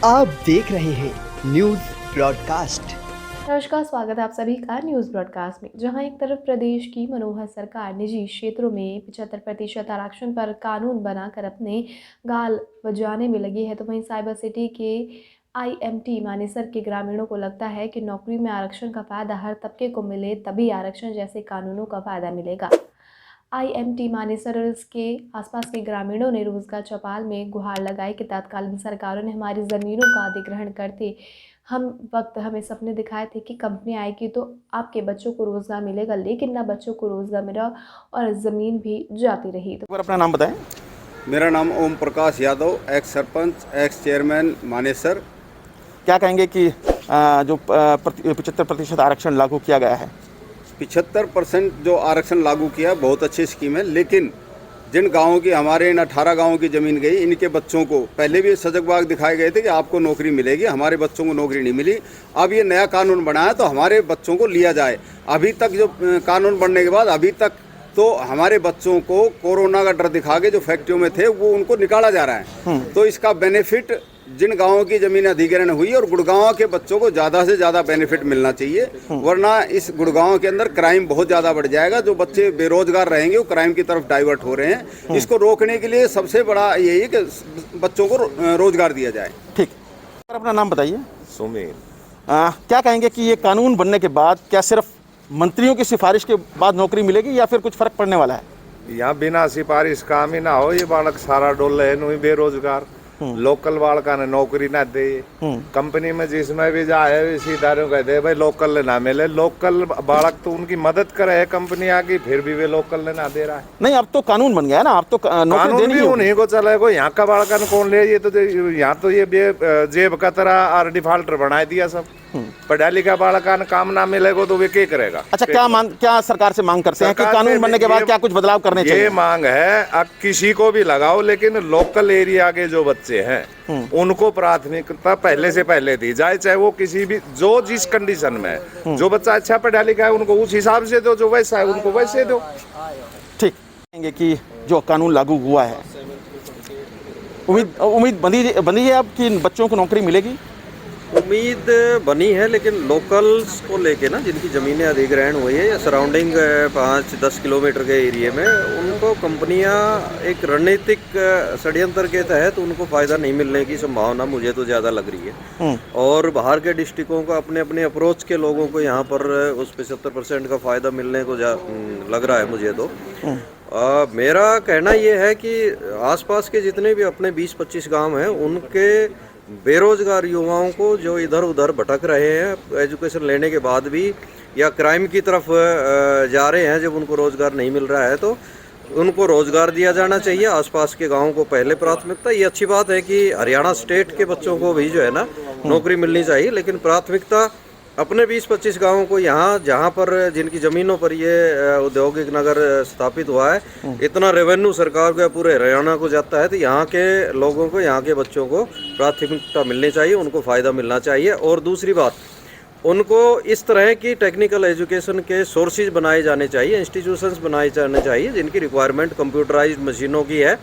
आप देख रहे हैं न्यूज ब्रॉडकास्ट। नमस्कार, स्वागत है आप सभी का न्यूज़ ब्रॉडकास्ट में। जहां एक तरफ प्रदेश की मनोहर सरकार निजी क्षेत्रों में 75% आरक्षण पर कानून बनाकर अपने गाल बजाने में लगी है, तो वहीं साइबर सिटी के IMT मानेसर के ग्रामीणों को लगता है कि नौकरी में आरक्षण का फ़ायदा हर तबके को मिले, तभी आरक्षण जैसे कानूनों का फ़ायदा मिलेगा। IMT मानेसर और इसके आसपास के ग्रामीणों ने रोजगार चौपाल में गुहार लगाई कि तत्कालीन सरकारों ने हमारी ज़मीनों का अधिग्रहण करते हमें सपने दिखाए थे कि कंपनी आएगी तो आपके बच्चों को रोज़गार मिलेगा, लेकिन ना बच्चों को रोज़गार मिला और ज़मीन भी जाती रही। तो अपना नाम बताएं। मेरा नाम Om Prakash Yadav, ex sarpanch, ex chairman Manesar. क्या कहेंगे कि जो 75% आरक्षण लागू किया गया है? 75% जो आरक्षण लागू किया बहुत अच्छी स्कीम है, लेकिन जिन गाँवों की हमारे इन 18 गाँवों की ज़मीन गई, इनके बच्चों को पहले भी सजग बाग दिखाए गए थे कि आपको नौकरी मिलेगी, हमारे बच्चों को नौकरी नहीं मिली। अब ये नया कानून बना है तो हमारे बच्चों को लिया जाए। अभी तक जो कानून बनने के बाद अभी तक तो हमारे बच्चों को कोरोना का डर दिखा के जो फैक्ट्रियों में थे वो उनको निकाला जा रहा है। तो इसका बेनिफिट जिन गांवों की जमीन अधिग्रहण हुई और गुड़गांव के बच्चों को ज़्यादा से ज़्यादा बेनिफिट मिलना चाहिए, वरना इस गुड़गांव के अंदर क्राइम बहुत ज़्यादा बढ़ जाएगा। जो बच्चे बेरोजगार रहेंगे वो क्राइम की तरफ डाइवर्ट हो रहे हैं। इसको रोकने के लिए सबसे बड़ा यही है कि बच्चों को रोजगार दिया जाए। ठीक, अपना नाम बताइए। सुमेर। क्या कहेंगे कि ये कानून बनने के बाद क्या सिर्फ मंत्रियों की सिफारिश के बाद नौकरी मिलेगी या फिर कुछ फर्क पड़ने वाला है? यहाँ बिना सिफारिश काम ही ना हो, ये बालक सारा डोल है नु बेरोजगार। लोकल बालका ने नौकरी ना दे, कंपनी में जिसमें भी जाए सीधा कहते भाई लोकल ना मिले। लोकल बालक तो उनकी मदद करे है कंपनी आकी, फिर भी वे लोकल ने ना दे रहा है। नहीं, अब तो कानून बन गया है ना, अब तो नौकरी देनी भी उन्हीं को चलेगा। यहाँ का बालका ने कौन ले? ये तो यहाँ तो ये जेब का तरह और डिफाल्टर बना दिया सब। पढ़ा लिखा बालका ने काम ना मिलेगा तो वे क्या करेगा? अच्छा, क्या सरकार से मांग करते हैं कि कानून बनने के बाद क्या कुछ बदलाव करने चाहिए? ये मांग है अब किसी को भी लगाओ, लेकिन लोकल एरिया के जो बच्चे हैं उनको प्राथमिकता पहले से पहले दी जाए, चाहे वो किसी भी जो जिस कंडीशन में है। जो बच्चा अच्छा पढ़ा लिखा है उनको उस हिसाब से दो, जो वैसा है उनको वैसे दो। ठीक कहेंगे कि जो कानून लागू हुआ है, उम्मीद बनी है अब कि बच्चों को नौकरी मिलेगी? उम्मीद बनी है, लेकिन लोकल्स को लेके ना, जिनकी ज़मीनें अधिग्रहण हुई है या सराउंडिंग 5-10 किलोमीटर के एरिया में, उनको कंपनियां एक रणनीतिक षड्यंत्र के तहत उनको फ़ायदा नहीं मिलने की संभावना मुझे तो ज़्यादा लग रही है। और बाहर के डिस्ट्रिक्टों को अपने अपने अप्रोच के लोगों को यहाँ पर उस 75% का फ़ायदा मिलने को लग रहा है मुझे तो। मेरा कहना ये है कि आसपास के जितने भी अपने 20-25 गाँव हैं, उनके बेरोजगार युवाओं को जो इधर उधर भटक रहे हैं एजुकेशन लेने के बाद भी, या क्राइम की तरफ जा रहे हैं जब उनको रोज़गार नहीं मिल रहा है, तो उनको रोज़गार दिया जाना चाहिए। आसपास के गांवों को पहले प्राथमिकता। ये अच्छी बात है कि हरियाणा स्टेट के बच्चों को भी जो है ना नौकरी मिलनी चाहिए, लेकिन प्राथमिकता अपने 20-25 गाँवों को, यहाँ जहाँ पर जिनकी ज़मीनों पर ये औद्योगिक नगर स्थापित हुआ है, इतना रेवेन्यू सरकार को पूरे हरियाणा को जाता है, तो यहाँ के लोगों को, यहाँ के बच्चों को प्राथमिकता मिलनी चाहिए, उनको फ़ायदा मिलना चाहिए। और दूसरी बात, उनको इस तरह की टेक्निकल एजुकेशन के सोर्सेज बनाए जाने चाहिए, इंस्टीट्यूशंस बनाए जाने चाहिए जिनकी रिक्वायरमेंट कंप्यूटराइज्ड मशीनों की है,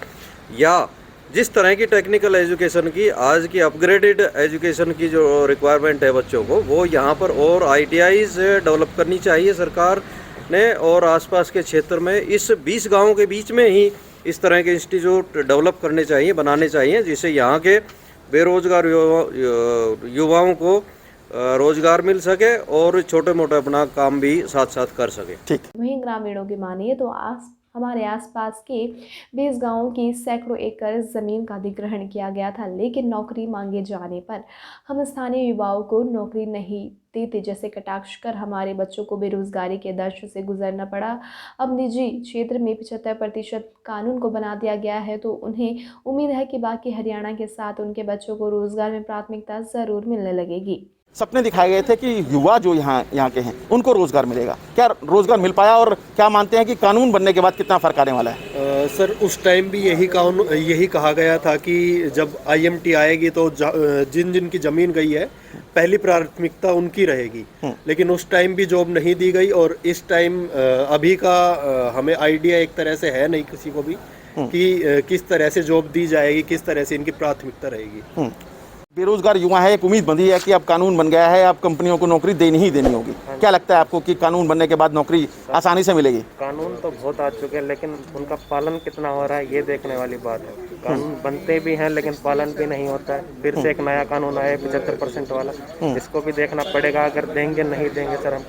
या जिस तरह की टेक्निकल एजुकेशन की, आज की अपग्रेडेड एजुकेशन की जो रिक्वायरमेंट है बच्चों को, वो यहाँ पर और ITIs डेवलप करनी चाहिए सरकार ने। और आसपास के क्षेत्र में इस 20 गाँवों के बीच में ही इस तरह के इंस्टीट्यूट डेवलप करने चाहिए, बनाने चाहिए, जिससे यहाँ के बेरोजगार युवाओं को रोजगार मिल सके और छोटे मोटे अपना काम भी साथ साथ कर सके। ठीक। वहीं ग्रामीणों की मानिए तो हमारे आसपास के 20 गांवों की सैकड़ों एकड़ ज़मीन का अधिग्रहण किया गया था, लेकिन नौकरी मांगे जाने पर हम स्थानीय युवाओं को नौकरी नहीं देते, जैसे कटाक्ष कर हमारे बच्चों को बेरोजगारी के दर्श से गुजरना पड़ा। अब निजी क्षेत्र में 75% कानून को बना दिया गया है, तो उन्हें उम्मीद है कि बाकी हरियाणा के साथ उनके बच्चों को रोजगार में प्राथमिकता ज़रूर मिलने लगेगी। सपने दिखाए गए थे कि युवा जो यहाँ के हैं उनको रोज़गार मिलेगा, क्या रोज़गार मिल पाया और क्या मानते हैं कि कानून बनने के बाद कितना फ़र्क आने वाला है? सर उस टाइम भी यही कहा गया था कि जब आईएमटी आएगी तो जिन जिन की ज़मीन गई है पहली प्राथमिकता उनकी रहेगी, लेकिन उस टाइम भी जॉब नहीं दी गई। और इस टाइम अभी का हमें आइडिया एक तरह से है नहीं किसी को भी कि किस तरह से जॉब दी जाएगी, किस तरह से इनकी प्राथमिकता रहेगी। बेरोजगार युवा है, एक उम्मीद बंधी है कि अब कानून बन गया है, अब कंपनियों को नौकरी देनी ही देनी होगी। क्या लगता है आपको कि कानून बनने के बाद नौकरी आसानी से मिलेगी? कानून तो बहुत आ चुके हैं, लेकिन उनका पालन कितना हो रहा है ये देखने वाली बात है। कानून बनते भी हैं लेकिन पालन भी नहीं होता है। फिर से एक नया कानून आया 75% वाला, इसको भी देखना पड़ेगा। अगर देंगे नहीं देंगे सर, हम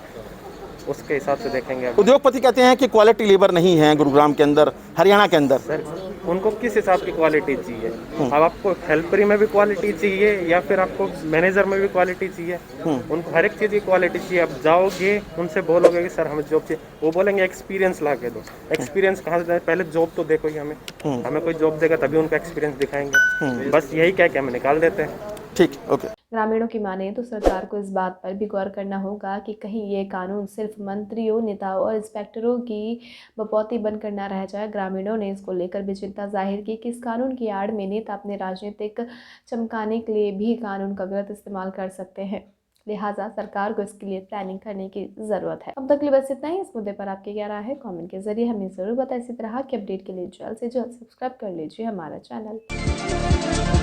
उसके हिसाब से देखेंगे। उद्योगपति कहते हैं कि क्वालिटी लेबर नहीं है गुरुग्राम के अंदर, हरियाणा के अंदर। सर उनको किस हिसाब की क्वालिटी चाहिए? अब आपको हेल्परी में भी क्वालिटी चाहिए या फिर आपको मैनेजर में भी क्वालिटी चाहिए? उनको हर एक चीज़ की क्वालिटी चाहिए। आप जाओगे उनसे बोलोगे कि सर हमें जॉब चाहिए, वो बोलेंगे एक्सपीरियंस ला के दो। एक्सपीरियंस कहाँ से जाए? पहले जॉब तो देखो ही हमें कोई जॉब देगा तभी उनका एक्सपीरियंस दिखाएंगे। बस यही कह के हमें निकाल देते हैं। ठीक, ओके। ग्रामीणों की माने तो सरकार को इस बात पर भी गौर करना होगा कि कहीं ये कानून सिर्फ मंत्रियों, नेताओं और इंस्पेक्टरों की बपौती बनकर न रह जाए। ग्रामीणों ने इसको लेकर भी चिंता जाहिर की कि इस कानून की आड़ में नेता अपने राजनीतिक चमकाने के लिए भी कानून का गलत इस्तेमाल कर सकते हैं। लिहाजा सरकार को इसके लिए प्लानिंग करने की ज़रूरत है। अब तक के लिए बस इतना ही। इस मुद्दे पर आपकी क्या राय है कमेंट के जरिए हमें ज़रूर बताएं। इसी तरह की अपडेट के लिए जल्द से जल्द सब्सक्राइब कर लीजिए हमारा चैनल।